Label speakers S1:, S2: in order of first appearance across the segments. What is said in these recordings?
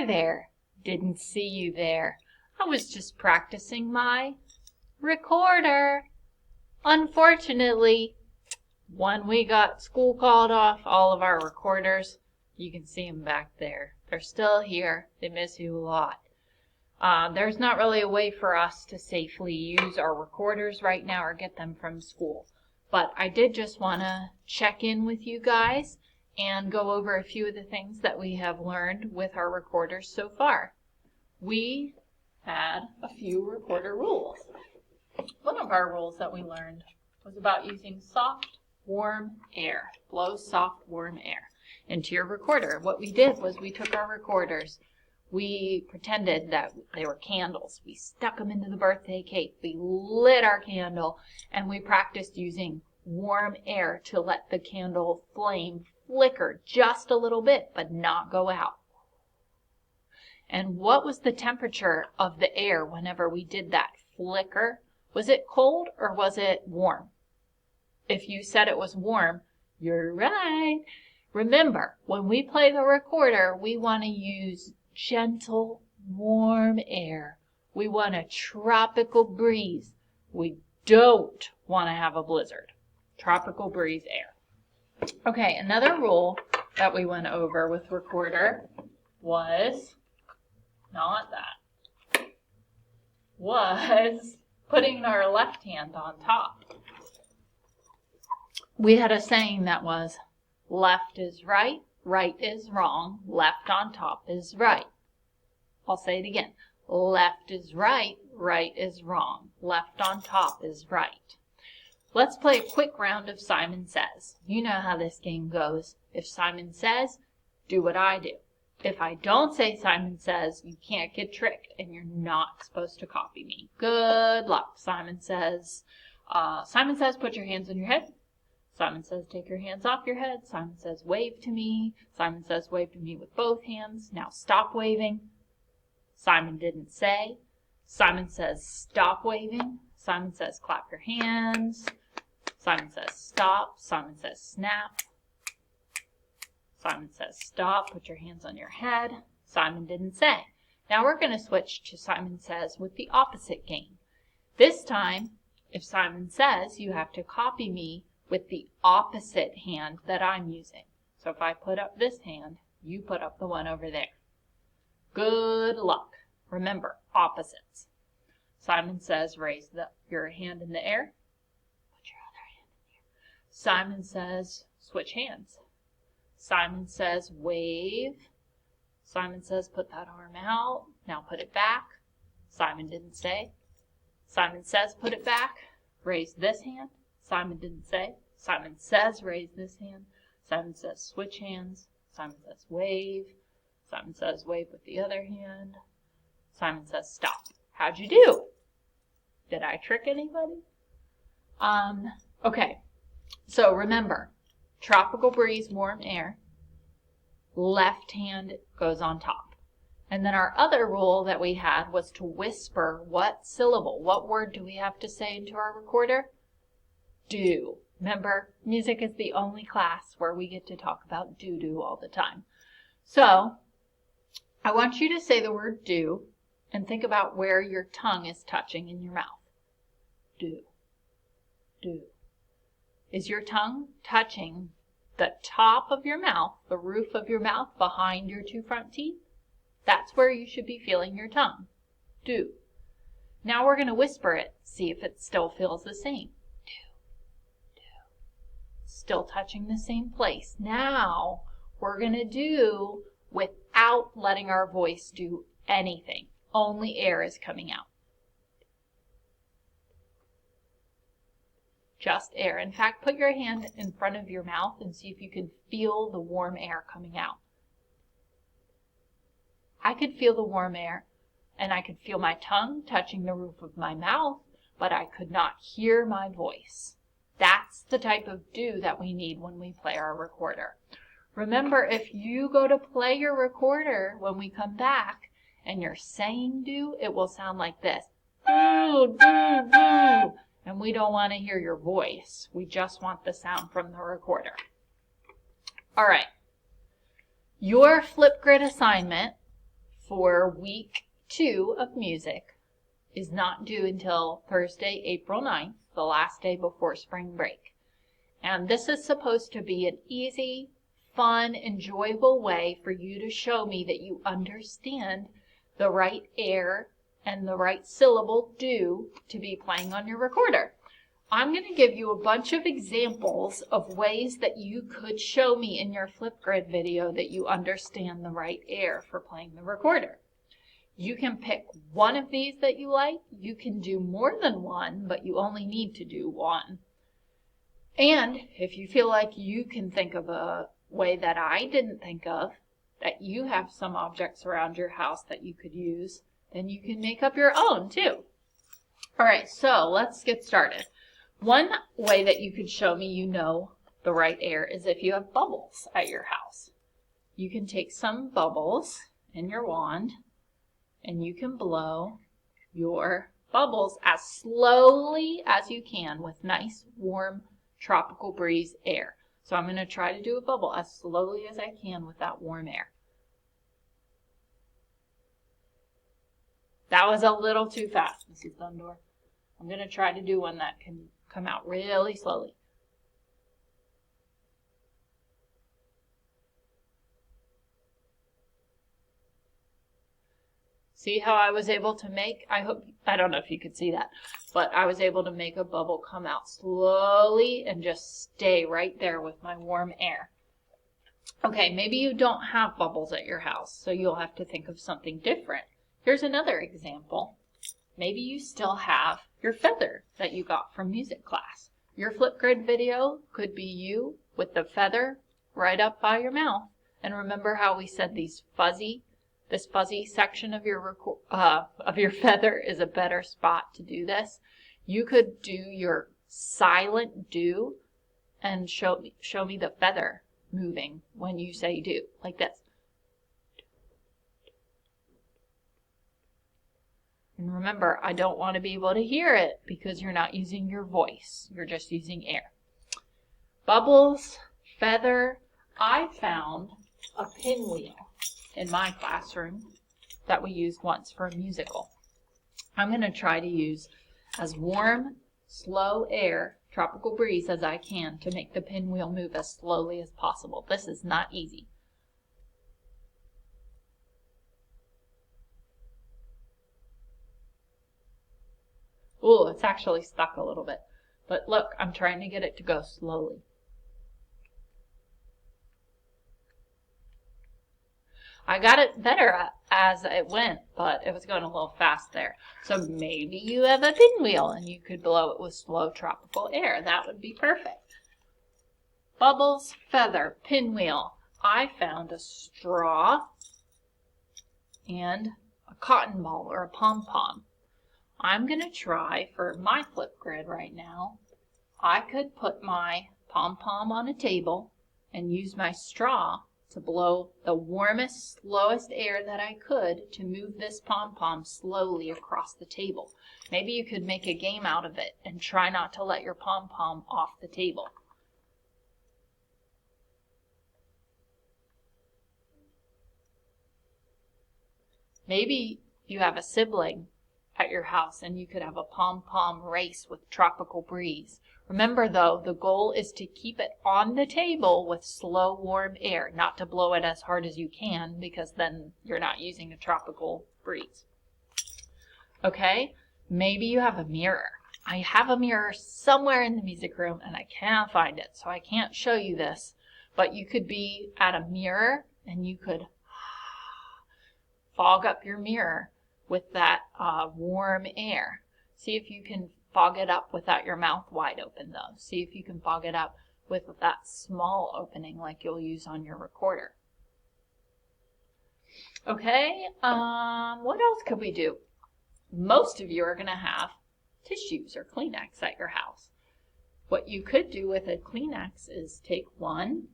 S1: Hi there. Didn't see you there. I was just practicing my recorder. Unfortunately, when we got school called off, all of our recorders, you can see them back there. They're still here. They miss you a lot. There's not really a way for us to safely use our recorders right now or get them from school. But I did just want to check in with you guys and go over a few of the things that we have learned with our recorders so far. We had a few recorder rules. One of our rules that we learned was about using soft, warm air. Blow soft, warm air into your recorder. What we did was we took our recorders, we pretended that they were candles. We stuck them into the birthday cake. We lit our candle, and we practiced using warm air to let the candle flame flicker just a little bit, but not go out. And what was the temperature of the air whenever we did that flicker? Was it cold or was it warm? If you said it was warm, you're right. Remember, when we play the recorder, we want to use gentle, warm air. We want a tropical breeze. We don't want to have a blizzard. Tropical breeze air. Okay, another rule that we went over with recorder was, was putting our left hand on top. We had a saying that was, left is right, right is wrong, left on top is right. I'll say it again. Left is right, right is wrong, left on top is right. Let's play a quick round of Simon Says. You know how this game goes. If Simon says, do what I do. If I don't say Simon Says, you can't get tricked and you're not supposed to copy me. Good luck. Simon says, put your hands on your head. Simon says, take your hands off your head. Simon says, wave to me. Simon says, wave to me with both hands. Now stop waving. Simon didn't say. Simon says, stop waving. Simon says, clap your hands. Simon says, stop. Simon says, snap. Simon says, stop. Put your hands on your head. Simon didn't say. Now we're going to switch to Simon Says with the opposite game. This time, if Simon says, you have to copy me with the opposite hand that I'm using. So if I put up this hand, you put up the one over there. Good luck. Remember, opposites. Simon says, raise your hand in the air. Put your other hand in the air. Simon says, switch hands. Simon says, wave. Simon says, put that arm out. Now put it back. Simon didn't say. Simon says, put it back. Raise this hand. Simon didn't say. Simon says, raise this hand. Simon says, switch hands. Simon says, wave. Simon says, wave with the other hand. Simon says, stop. How'd you do? Did I trick anybody? Okay. So remember, tropical breeze, warm air. Left hand goes on top. And then our other rule that we had was to whisper what syllable, what word do we have to say into our recorder? Do. Remember, music is the only class where we get to talk about do all the time. So, I want you to say the word do and think about where your tongue is touching in your mouth. Do. Do. Is your tongue touching the top of your mouth, the roof of your mouth, behind your two front teeth? That's where you should be feeling your tongue. Do. Now we're going to whisper it, see if it still feels the same. Still touching the same place. Now we're going to do without letting our voice do anything. Only air is coming out. Just air. In fact, put your hand in front of your mouth and see if you can feel the warm air coming out. I could feel the warm air, and I could feel my tongue touching the roof of my mouth, but I could not hear my voice. That's the type of do that we need when we play our recorder. Remember, if you go to play your recorder when we come back and you're saying do, it will sound like this. Do, do, do. And we don't want to hear your voice. We just want the sound from the recorder. All right. Your Flipgrid assignment for week 2 of music is not due until Thursday, April 9th, the last day before spring break. And this is supposed to be an easy, fun, enjoyable way for you to show me that you understand the right air and the right syllable do to be playing on your recorder. I'm going to give you a bunch of examples of ways that you could show me in your Flipgrid video that you understand the right air for playing the recorder. You can pick one of these that you like. You can do more than one, but you only need to do one. And if you feel like you can think of a way that I didn't think of, that you have some objects around your house that you could use, then you can make up your own too. All right, so let's get started. One way that you could show me you know the right air is if you have bubbles at your house. You can take some bubbles in your wand and you can blow your bubbles as slowly as you can with nice, warm, tropical breeze air. So I'm going to try to do a bubble as slowly as I can with that warm air. That was a little too fast, Mrs. Dundor. I'm going to try to do one that can come out really slowly. See how I was able to make, I don't know if you could see that, but I was able to make a bubble come out slowly and just stay right there with my warm air. Okay, maybe you don't have bubbles at your house, so you'll have to think of something different. Here's another example. Maybe you still have your feather that you got from music class. Your Flipgrid video could be you with the feather right up by your mouth. And remember how we said this fuzzy section of your feather is a better spot to do this. You could do your silent do and show me the feather moving when you say do, like this. And remember, I don't want to be able to hear it because you're not using your voice. You're just using air. Bubbles, feather. I found a pinwheel in my classroom that we used once for a musical. I'm going to try to use as warm, slow air, tropical breeze as I can to make the pinwheel move as slowly as possible. This is not easy. Ooh, it's actually stuck a little bit. But look, I'm trying to get it to go slowly. I got it better as it went, but it was going a little fast there. So maybe you have a pinwheel and you could blow it with slow tropical air. That would be perfect. Bubbles, feather, pinwheel. I found a straw and a cotton ball or a pom pom. I'm going to try for my Flipgrid right now. I could put my pom pom on a table and use my straw to blow the warmest, slowest air that I could to move this pom pom slowly across the table. Maybe you could make a game out of it and try not to let your pom pom off the table. Maybe you have a sibling at your house and you could have a pom-pom race with tropical breeze. Remember though, the goal is to keep it on the table with slow, warm air, not to blow it as hard as you can because then you're not using a tropical breeze. Okay, maybe you have a mirror. I have a mirror somewhere in the music room and I can't find it, so I can't show you this, but you could be at a mirror and you could fog up your mirror with that warm air. See if you can fog it up without your mouth wide open though. See if you can fog it up with that small opening like you'll use on your recorder. Okay, what else could we do? Most of you are going to have tissues or Kleenex at your house. What you could do with a Kleenex is take one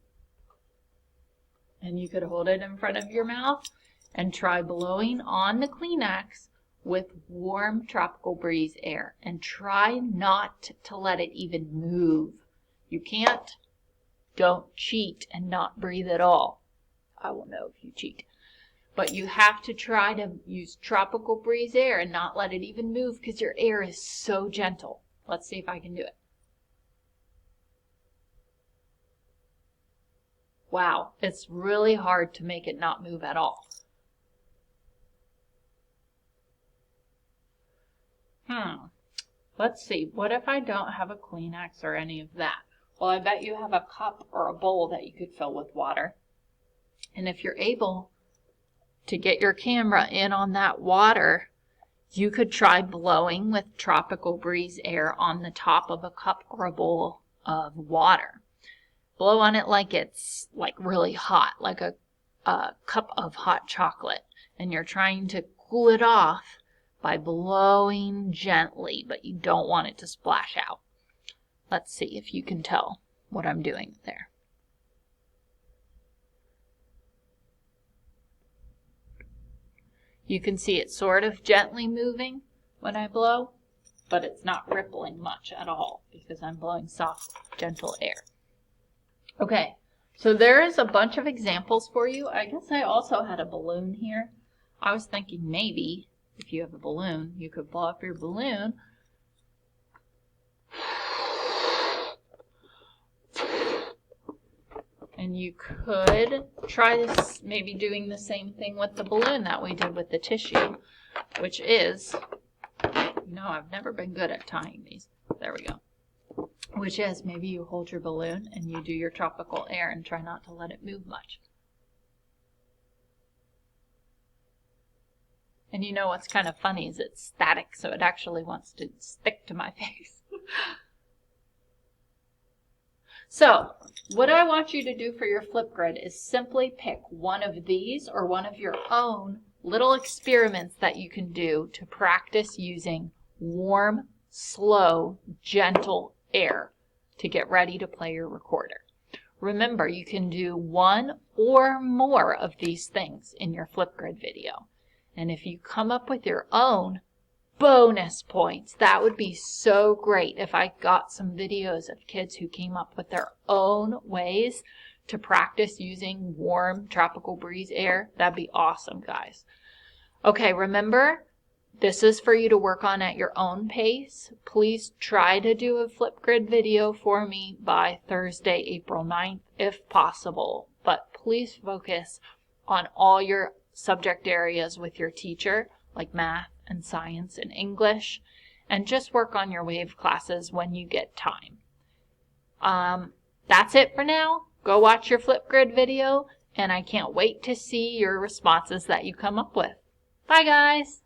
S1: and you could hold it in front of your mouth and try blowing on the Kleenex with warm tropical breeze air. And try not to let it even move. You can't. Don't cheat and not breathe at all. I will know if you cheat. But you have to try to use tropical breeze air and not let it even move because your air is so gentle. Let's see if I can do it. Wow, it's really hard to make it not move at all. Let's see, what if I don't have a Kleenex or any of that? Well, I bet you have a cup or a bowl that you could fill with water. And if you're able to get your camera in on that water, you could try blowing with tropical breeze air on the top of a cup or a bowl of water. Blow on it like it's like really hot, like a cup of hot chocolate. And you're trying to cool it off by blowing gently, but you don't want it to splash out. Let's see if you can tell what I'm doing there. You can see it sort of gently moving when I blow, but it's not rippling much at all because I'm blowing soft, gentle air. Okay, so there is a bunch of examples for you. I guess I also had a balloon here. I was thinking maybe if you have a balloon, you could blow up your balloon. And you could try this, maybe doing the same thing with the balloon that we did with the tissue, which is, I've never been good at tying these. There we go. Which is, maybe you hold your balloon and you do your tropical air and try not to let it move much. And you know what's kind of funny is it's static, so it actually wants to stick to my face. So, what I want you to do for your Flipgrid is simply pick one of these or one of your own little experiments that you can do to practice using warm, slow, gentle air to get ready to play your recorder. Remember, you can do one or more of these things in your Flipgrid video. And if you come up with your own, bonus points. That would be so great if I got some videos of kids who came up with their own ways to practice using warm tropical breeze air. That'd be awesome, guys. Okay, remember, this is for you to work on at your own pace. Please try to do a Flipgrid video for me by Thursday, April 9th, if possible. But please focus on all your subject areas with your teacher, like math and science and English, and just work on your wave classes when you get time. That's it for now. Go watch your Flipgrid video, and I can't wait to see your responses that you come up with. Bye, guys!